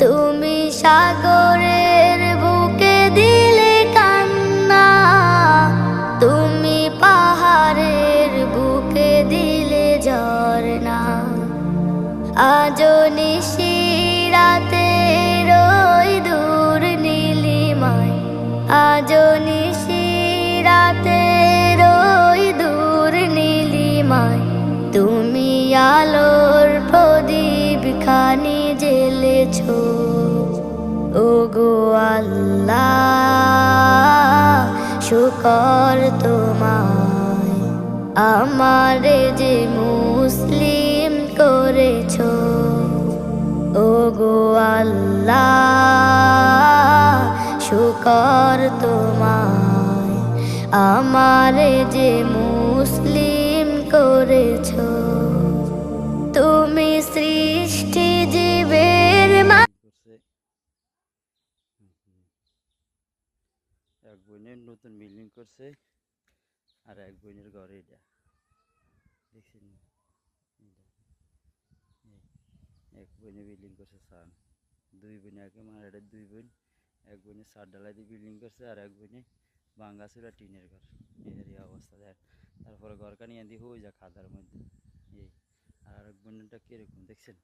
তুমি সাগরের বুকে দিলে কান্না, তুমি পাহাড়ের বুকে দিলে ঝরনা। আজো নিশিরাতে রই দূর নীলিমায়, আজো নিশিরাতে রই দূর নীলিমায়, তুমি আলোর প্রদীপ খানি জ্বেলেছ। ওগো আল্লাহ শুকর তোমায়, আমারে যে মুসলিম করেছ। ওগো আল্লাহ শুকর তোমায়, আমারে যে মুসলিম করেছ। তুমি সৃষ্টি জীবের এক বোনের নতুন বিল্ডিং করছে, আর এক বোনের ঘরে এটা দেখছেন। এক বোনে বিল্ডিং করছে সান, দুই বোনে আগে মারা, দুই বোন এক বোনে সার ডালাই দিয়ে বিল্ডিং করছে, আর এক বোনে ভাঙ্গাচুরা টিনের ঘর। এদের এই অবস্থা দেখ। তারপরে ঘরখানি এদি হয়ে যা খাদার মধ্যে এই, আর এক বোনটা কিরকম দেখছেন।